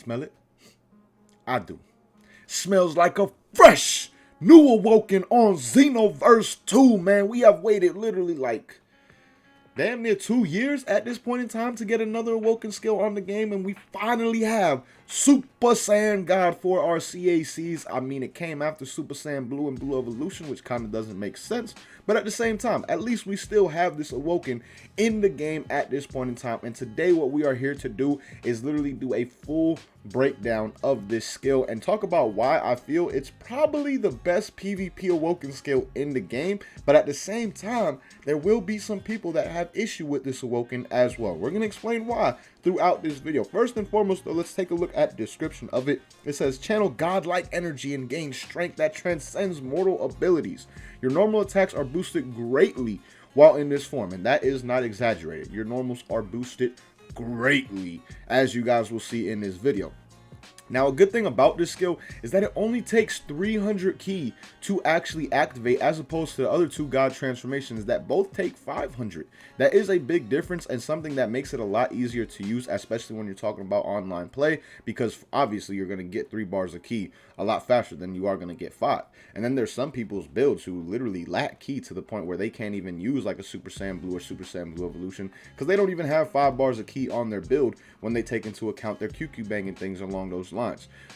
Smell it? I do. Smells like a fresh new Awoken on Xenoverse 2, man. We have waited literally like damn near 2 years at this point in time to get another Awoken skill on the game, and we finally have Super Saiyan God for our CACs. I mean, it came after Super Saiyan Blue and Blue Evolution, which kind of doesn't make sense, but at the same time, at least we still have this Awoken in the game at this point in time. And today what we are here to do is literally do a full breakdown of this skill and talk about why I feel it's probably the best PvP Awoken skill in the game. But at the same time, there will be some people that have issue with this Awoken as well. We're going to explain why throughout this video. First and foremost though, let's take a look at the description of it. It says channel godlike energy and gain strength that transcends mortal abilities. Your normal attacks are boosted greatly while in this form, and that is not exaggerated. Your normals are boosted greatly, as you guys will see in this video. Now, a good thing about this skill is that it only takes 300 ki to actually activate, as opposed to the other two god transformations that both take 500. That is a big difference and something that makes it a lot easier to use, especially when you're talking about online play, because obviously you're going to get 3 bars of ki a lot faster than you are going to get 5. And then there's some people's builds who literally lack ki to the point where they can't even use like a Super Saiyan Blue or Super Saiyan Blue Evolution, because they don't even have 5 bars of ki on their build when they take into account their QQ bang and things along those lines.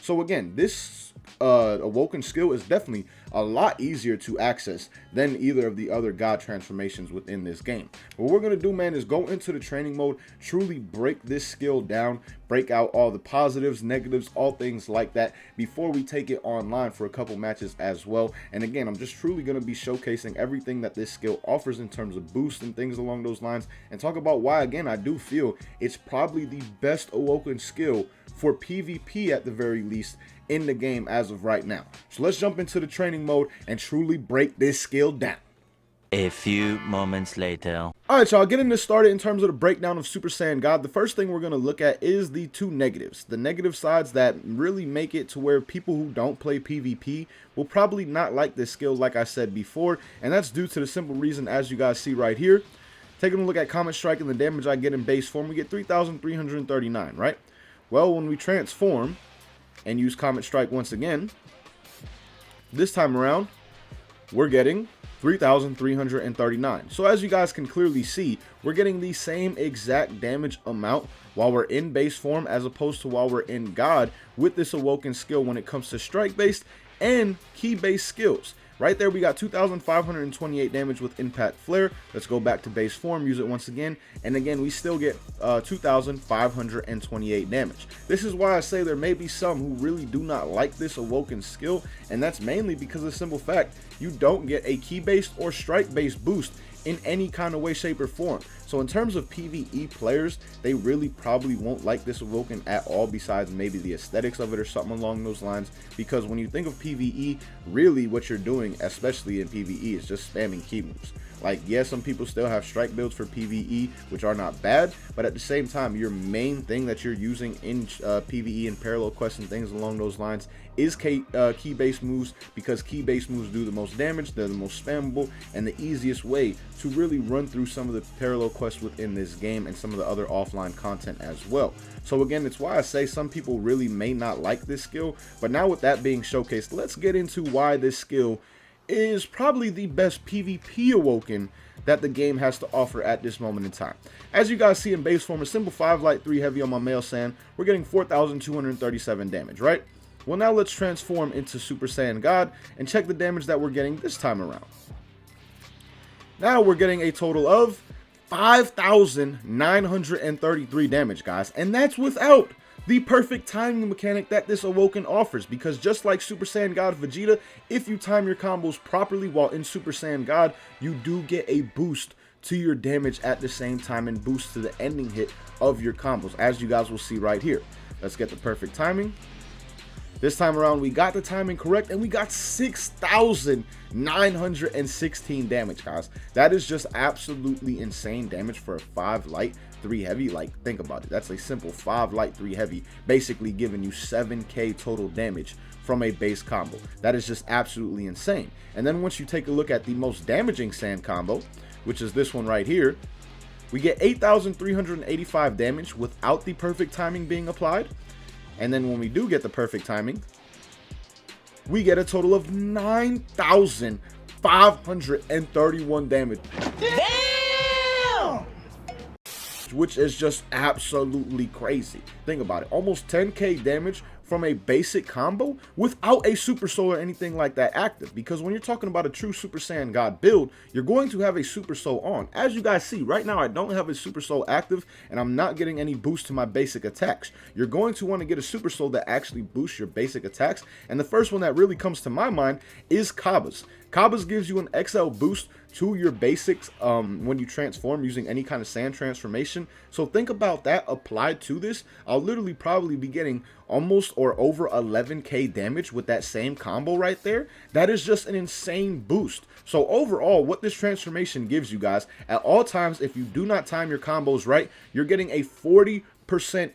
So again, this Awoken skill is definitely a lot easier to access than either of the other god transformations within this game. What we're going to do, man, is go into the training mode, truly break this skill down, break out all the positives, negatives, all things like that before we take it online for a couple matches as well. And again, I'm just truly going to be showcasing everything that this skill offers in terms of boost and things along those lines, and talk about why, again, I do feel it's probably the best Awoken skill for PvP at the very least in the game as of right now. So let's jump into the training mode and truly break this skill down. A few moments later. Alright, y'all, getting this started in terms of the breakdown of Super Saiyan God, the first thing we're going to look at is the two negatives. The negative sides that really make it to where people who don't play PvP will probably not like this skill, like I said before, and that's due to the simple reason, as you guys see right here. Taking a look at Comet Strike and the damage I get in base form, we get 3,339, right? Well, when we transform and use Comet Strike once again, this time around, we're getting 3,339. So as you guys can clearly see, we're getting the same exact damage amount while we're in base form as opposed to while we're in God with this Awoken skill when it comes to strike based and key based skills. Right there, we got 2,528 damage with Impact Flare. Let's go back to base form, use it once again, and again, we still get 2,528 damage. This is why I say there may be some who really do not like this Awoken skill, and that's mainly because of the simple fact you don't get a key-based or strike-based boost in any kind of way, shape, or form. So in terms of PvE players, they really probably won't like this Awoken at all, besides maybe the aesthetics of it or something along those lines, because when you think of PvE, really what you're doing, especially in PvE, is just spamming key moves. Like, yes, some people still have strike builds for PvE, which are not bad, but at the same time, your main thing that you're using in PvE and parallel quests and things along those lines is key-based moves, because key-based moves do the most damage, they're the most spammable, and the easiest way to really run through some of the parallel quests within this game and some of the other offline content as well. So again, it's why I say some people really may not like this skill, but now with that being showcased, let's get into why this skill is probably the best PvP Awoken that the game has to offer at this moment in time. As you guys see in base form, a simple 5 light 3 heavy on my male Saiyan, we're getting 4,237 damage, right? Well, now let's transform into Super Saiyan God and check the damage that we're getting this time around. Now we're getting a total of 5,933 damage, guys, and that's without the perfect timing mechanic that this Awoken offers, because just like Super Saiyan God Vegeta, if you time your combos properly while in Super Saiyan God, you do get a boost to your damage at the same time and boost to the ending hit of your combos, as you guys will see right here. Let's get the perfect timing. This time around, we got the timing correct, and we got 6,916 damage, guys. That is just absolutely insane damage for a 5 light 3 heavy. Like, think about it. That's a simple 5 light 3 heavy, basically giving you 7k total damage from a base combo. That is just absolutely insane. And then once you take a look at the most damaging Saiyan combo, which is this one right here, we get 8,385 damage without the perfect timing being applied. And then when we do get the perfect timing, we get a total of 9,531 damage. Damn! Which is just absolutely crazy. Think about it. Almost 10k damage from a basic combo without a Super Soul or anything like that active. Because when you're talking about a true Super Saiyan God build, you're going to have a Super Soul on. As you guys see, right now I don't have a Super Soul active and I'm not getting any boost to my basic attacks. You're going to want to get a Super Soul that actually boosts your basic attacks. And the first one that really comes to my mind is Cabba's. Cabba's gives you an XL boost to your basics when you transform using any kind of Saiyan transformation. So think about that applied to this. I'll literally probably be getting almost or over 11k damage with that same combo right there. That is just an insane boost. So overall, what this transformation gives you guys, at all times, if you do not time your combos right, you're getting a 40%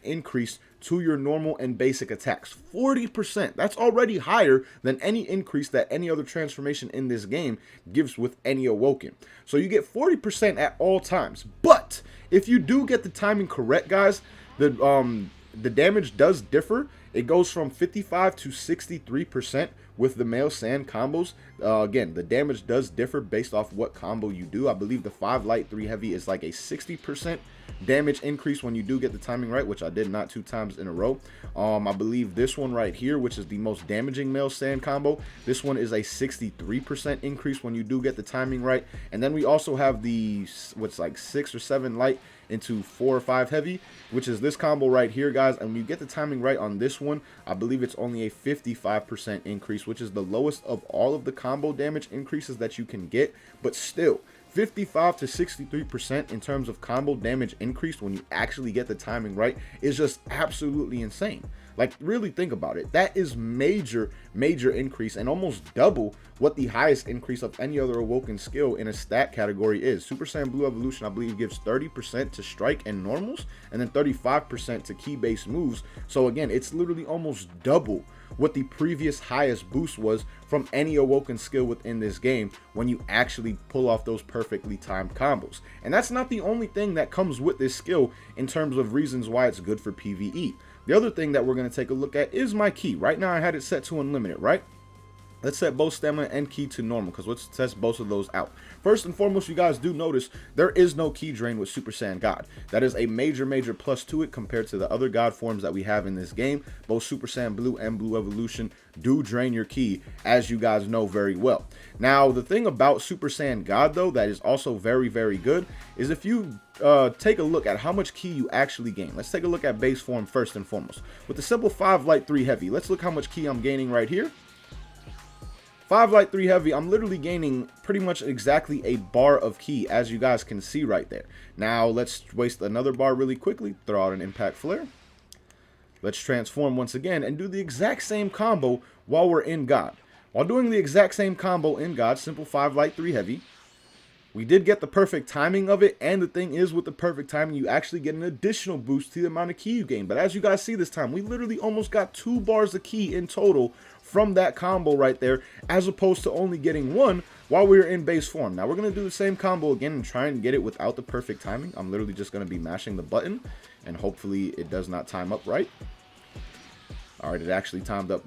increase to your normal and basic attacks. 40%. That's already higher than any increase that any other transformation in this game gives with any Awoken. So you get 40% at all times. But if you do get the timing correct, guys, the damage does differ. It goes from 55 to 63% with the male Saiyan combos. Again, the damage does differ based off what combo you do. I believe the 5 light 3 heavy is like a 60% damage increase when you do get the timing right, which I did not 2 times in a row. I believe this one right here, which is the most damaging male Saiyan combo, this one is a 63% increase when you do get the timing right. And then we also have the what's like 6 or 7 light into 4 or 5 heavy, which is this combo right here, guys. And when you get the timing right on this one, I believe it's only a 55% increase, which is the lowest of all of the combo damage increases that you can get. But still, 55 to 63% in terms of combo damage increase when you actually get the timing right is just absolutely insane. Like, really think about it. That is major increase and almost double what the highest increase of any other Awoken skill in a stat category is. Super Saiyan Blue Evolution, I believe, gives 30% to strike and normals and then 35% to key-based moves. So again, it's literally almost double what the previous highest boost was from any Awoken skill within this game when you actually pull off those perfectly timed combos. And that's not the only thing that comes with this skill in terms of reasons why it's good for PvE. The other thing that we're going to take a look at is my ki. Right now I had it set to unlimited, right? Let's set both stamina and ki to normal, because let's test both of those out. First and foremost, you guys do notice there is no ki drain with Super Saiyan God. That is a major plus to it compared to the other God forms that we have in this game. Both Super Saiyan Blue and Blue Evolution do drain your ki, as you guys know very well. Now, the thing about Super Saiyan God, though, that is also very good, is if you take a look at how much ki you actually gain. Let's take a look at base form first and foremost. With the simple 5 light 3 heavy, let's look how much ki I'm gaining right here. 5 light 3 heavy, I'm literally gaining pretty much exactly a bar of ki, as you guys can see right there. Now let's waste another bar really quickly, throw out an impact flare. Let's transform once again and do the exact same combo while we're in God. While doing the exact same combo in God, simple 5 light 3 heavy, we did get the perfect timing of it, and the thing is, with the perfect timing, you actually get an additional boost to the amount of ki you gain. But as you guys see this time, we literally almost got 2 bars of ki in total from that combo right there, as opposed to only getting 1 while we were in base form. Now we're going to do the same combo again and try and get it without the perfect timing. I'm literally just going to be mashing the button, and hopefully it does not time up right. All right, it actually timed up.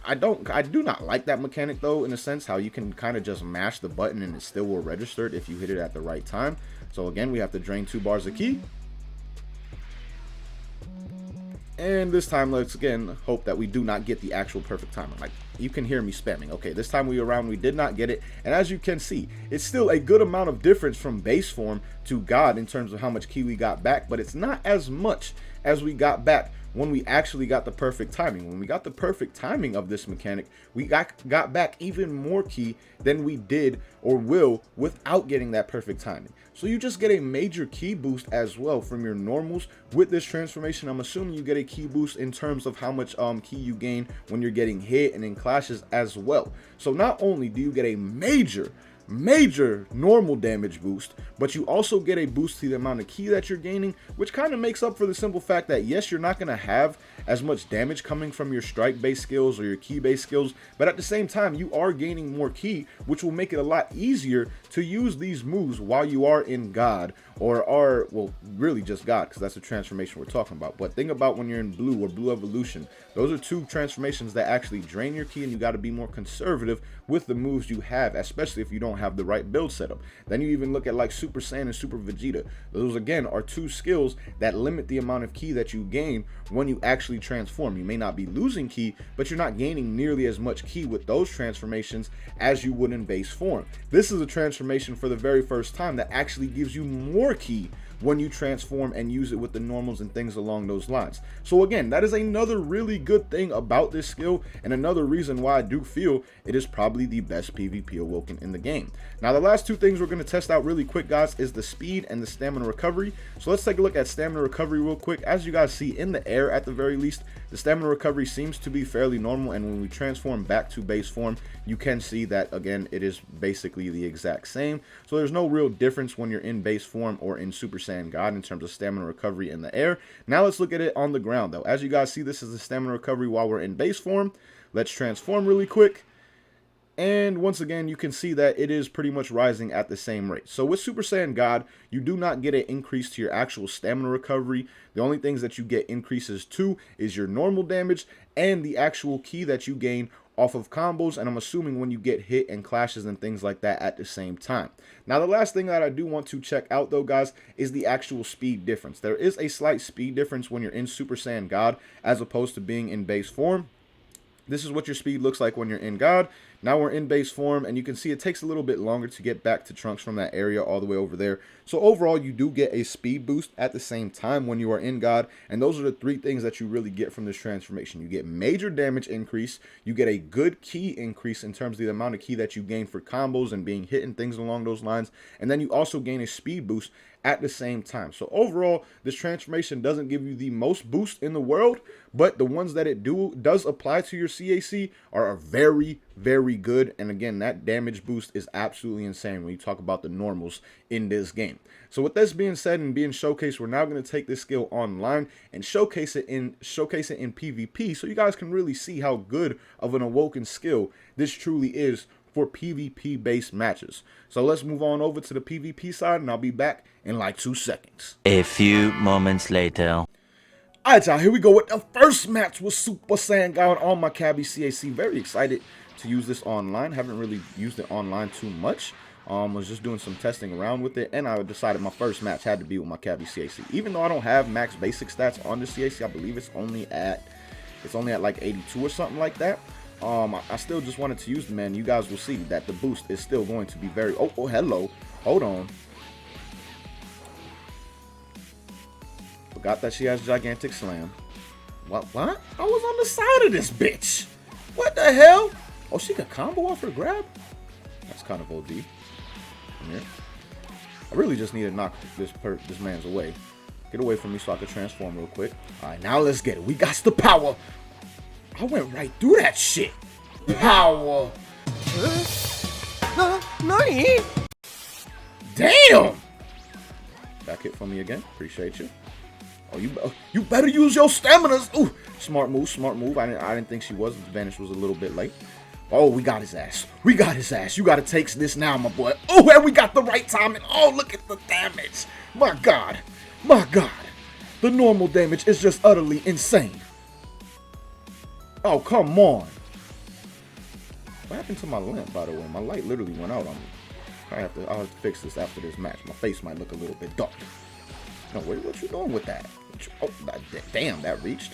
I do not like that mechanic, though, in a sense, how you can kind of just mash the button and it still will register it if you hit it at the right time. So again, we have to drain 2 bars of ki. And this time, let's again hope that we do not get the actual perfect timing. Like, you can hear me spamming. Okay, this time we did not get it. And as you can see, it's still a good amount of difference from base form to God in terms of how much ki we got back, but it's not as much as we got back when we actually got the perfect timing. When we got the perfect timing of this mechanic, we got back even more ki than we did or will without getting that perfect timing. So you just get a major ki boost as well from your normals with this transformation. I'm assuming you get a ki boost in terms of how much ki you gain when you're getting hit and in clashes as well. So not only do you get a major major normal damage boost, but you also get a boost to the amount of ki that you're gaining, which kind of makes up for the simple fact that yes, you're not going to have as much damage coming from your strike based skills or your ki based skills, but at the same time you are gaining more ki, which will make it a lot easier to use these moves while you are in God, or are, well, really just God, because that's the transformation we're talking about. But think about when you're in blue or blue evolution, those are two transformations that actually drain your ki, and you got to be more conservative with the moves you have, especially if you don't have the right build setup. Then you even look at like Super Saiyan and Super Vegeta. Those again are two skills that limit the amount of ki that you gain when you actually transform. You may not be losing ki, but you're not gaining nearly as much ki with those transformations as you would in base form. This is a transformation for the very first time that actually gives you more ki when you transform and use it with the normals and things along those lines. So again, that is another really good thing about this skill, and another reason why I do feel it is probably the best PvP Awoken in the game. Now the last two things we're going to test out really quick, guys, is the speed and the stamina recovery. So let's take a look at stamina recovery real quick. As you guys see, in the air at the very least, the stamina recovery seems to be fairly normal, and when we transform back to base form, you can see that again it is basically the exact same. So there's no real difference when you're in base form or in Super Saiyan God in terms of stamina recovery in the air. Now let's look at it on the ground though. As you guys see, this is the stamina recovery while we're in base form. Let's transform really quick. And once again, you can see that it is pretty much rising at the same rate. So with Super Saiyan God, you do not get an increase to your actual stamina recovery. The only things that you get increases to is your normal damage and the actual ki that you gain off of combos, and I'm assuming when you get hit and clashes and things like that at the same time. Now the last thing that I do want to check out though, guys, is the actual speed difference. There is a slight speed difference when you're in Super Saiyan God as opposed to being in base form. This is what your speed looks like when you're in God. Now we're in base form, and you can see it takes a little bit longer to get back to Trunks from that area all the way over there. So overall, you do get a speed boost at the same time when you are in God, and those are the three things that you really get from this transformation. You get major damage increase, you get a good ki increase in terms of the amount of ki that you gain for combos and being hit and things along those lines, and then you also gain a speed boost at the same time. So overall, this transformation doesn't give you the most boost in the world, but the ones that it does apply to your CAC are very, very good. And again, that damage boost is absolutely insane when you talk about the normals in this game. So with this being said and being showcased, we're now going to take this skill online and showcase it in PvP, so you guys can really see how good of an Awoken skill this truly is for PvP based matches. So let's move on over to the PvP side, and I'll be back in like 2 seconds. A few moments later. Alright, y'all, here we go with the first match with Super Saiyan God on my Cabby CAC. Very excited to use this online. Haven't really used it online too much. Was just doing some testing around with it, and I decided my first match had to be with my Cabby CAC. Even though I don't have max basic stats on the CAC, I believe it's only at like 82 or something like that. I still just wanted to use the man. You guys will see that the boost is still going to be very... Oh, hello. Hold on. Forgot that she has gigantic slam. What? I was on the side of this bitch. What the hell? Oh, she could combo off her grab? That's kind of OD. Come here. I really just need to knock this man's away. Get away from me so I can transform real quick. All right, now let's get it. We got the power. I went right through that shit. Power. Nani? Damn. Back hit for me again. Appreciate you. Oh, you better use your staminas. Ooh, smart move, smart move. I didn't think she was. The vanish was a little bit late. Oh, we got his ass. We got his ass. You got to take this now, my boy. Oh, and we got the right timing. Oh, look at the damage. My God. My God. The normal damage is just utterly insane. Oh, come on. What happened to my lamp, by the way? My light literally went out on me. I'll have to fix this after this match. My face might look a little bit dark. No, wait, what you doing with that? Oh, damn, that reached.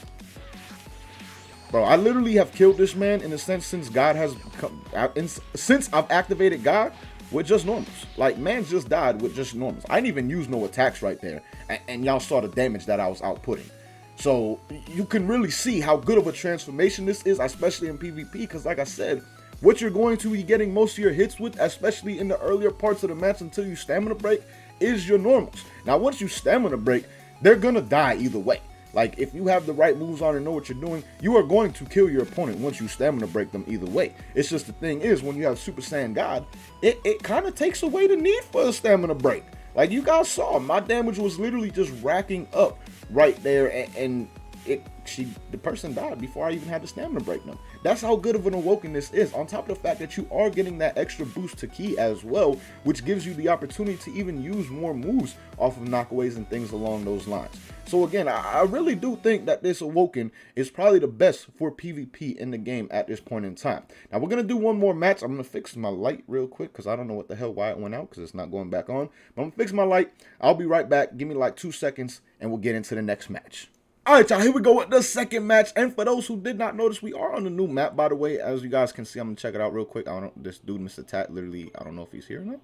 Bro, I literally have killed this man in a sense since God has come out. Since I've activated God with just normals. Like, man just died with just normals. I didn't even use no attacks right there. And y'all saw the damage that I was outputting. So you can really see how good of a transformation this is, especially in PvP, because like I said, what you're going to be getting most of your hits with, especially in the earlier parts of the match until you stamina break, is your normals. Now once you stamina break, they're gonna die either way. Like, if you have the right moves on and know what you're doing, you are going to kill your opponent once you stamina break them either way. It's just the thing is, when you have Super Saiyan God, it kind of takes away the need for a stamina break. Like you guys saw, my damage was literally just racking up right there, and the person died before I even had the stamina break them. That's how good of an Awoken this is, on top of the fact that you are getting that extra boost to ki as well, which gives you the opportunity to even use more moves off of knockaways and things along those lines. So again, I really do think that this Awoken is probably the best for PvP in the game at this point in time. Now we're going to do one more match. I'm going to fix my light real quick because I don't know what the hell why it went out, because it's not going back on. But I'm going to fix my light. I'll be right back. Give me like 2 seconds and we'll get into the next match. Alright, y'all, here we go with the second match. And for those who did not notice, we are on the new map, by the way. As you guys can see, I'm going to check it out real quick. I don't know, this dude, Mr. Tat, literally, I don't know if he's here or not.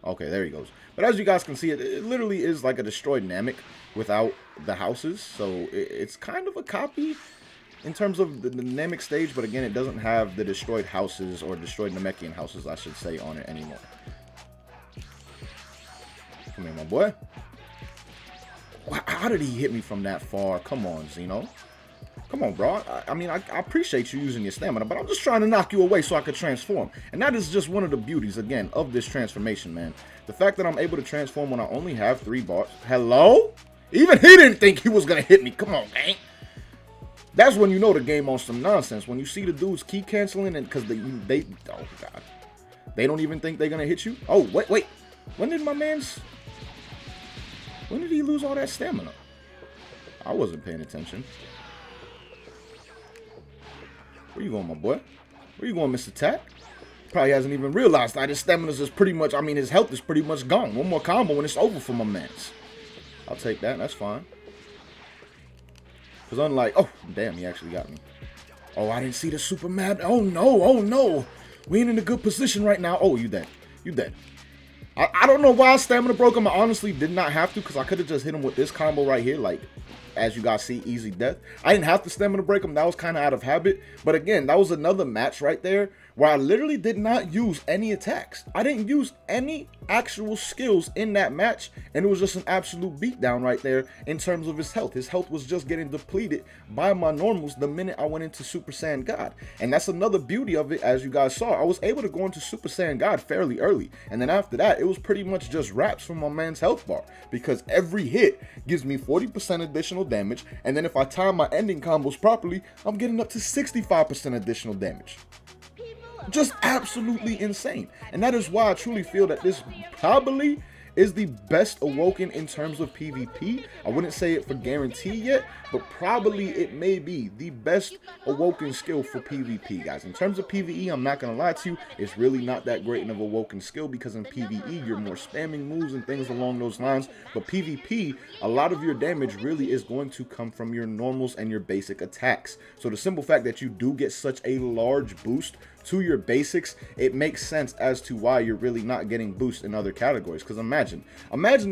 Okay, there he goes. But as you guys can see, it literally is like a destroyed Namek without the houses. So it's kind of a copy in terms of the Namek stage. But again, it doesn't have the destroyed houses, or destroyed Namekian houses, I should say, on it anymore. Come here, my boy. How did he hit me from that far? Come on, Xeno. Come on, bro. I mean, I appreciate you using your stamina, but I'm just trying to knock you away so I could transform. And that is just one of the beauties, again, of this transformation, man. The fact that I'm able to transform when I only have 3 bars. Hello? Even he didn't think he was going to hit me. Come on, gang. That's when you know the game on some nonsense. When you see the dudes keep canceling, and because they oh, God. They don't even think they're going to hit you. Oh, wait. When did he lose all that stamina? I wasn't paying attention. Where you going, my boy? Where you going, Mr. Tat? Probably hasn't even realized that his stamina is pretty much, I mean, his health is pretty much gone. One more combo and it's over for my mans. I'll take that. That's fine. Because unlike, oh, damn, he actually got me. Oh, I didn't see the super mad. Oh, no. We ain't in a good position right now. Oh, you dead. You dead. I don't know why I stamina broke him. I honestly did not have to, because I could have just hit him with this combo right here, like, as you guys see, easy death. I didn't have to stamina break him. That was kind of out of habit. But again, that was another match right there where I literally did not use any attacks. I didn't use any actual skills in that match, and it was just an absolute beatdown right there in terms of his health. His health was just getting depleted by my normals the minute I went into Super Saiyan God. And that's another beauty of it. As you guys saw, I was able to go into Super Saiyan God fairly early, and then after that, it was pretty much just wraps from my man's health bar, because every hit gives me 40% additional damage, and then if I time my ending combos properly, I'm getting up to 65% additional damage. Just absolutely insane. And that is why I truly feel that this probably is the best Awoken in terms of PvP. I wouldn't say it for guarantee yet, but probably it may be the best Awoken skill for PvP, guys. In terms of PvE, I'm not going to lie to you, it's really not that great of an Awoken skill, because in PvE, you're more spamming moves and things along those lines. But PvP, a lot of your damage really is going to come from your normals and your basic attacks. So the simple fact that you do get such a large boost to your basics, it makes sense as to why you're really not getting boost in other categories. Because imagine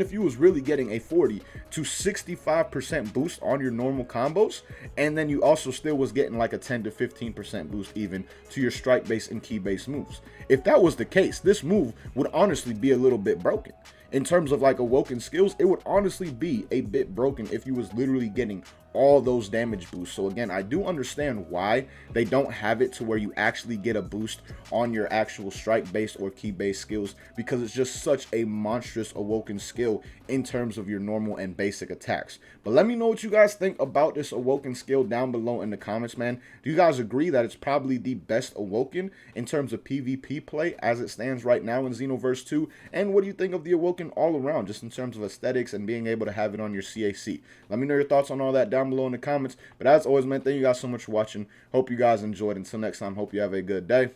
if you was really getting a 40 to 65% boost on your normal combos, and then you also still was getting like a 10 to 15% boost even to your strike base and key base moves. If that was the case, this move would honestly be a little bit broken. In terms of like Awoken skills, it would honestly be a bit broken if you was literally getting all those damage boosts. So again, I do understand why they don't have it to where you actually get a boost on your actual strike base or key base skills, because it's just such a monstrous Awoken skill in terms of your normal and basic attacks. But let me know what you guys think about this Awoken skill down below in the comments, man. Do you guys agree that it's probably the best Awoken in terms of PvP play as it stands right now in Xenoverse 2? And what do you think of the Awoken all around, just in terms of aesthetics and being able to have it on your CAC? Let me know your thoughts on all that down below in the comments. But as always, man, thank you guys so much for watching. Hope you guys enjoyed. Until next time, hope you have a good day.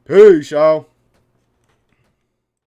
Peace, y'all.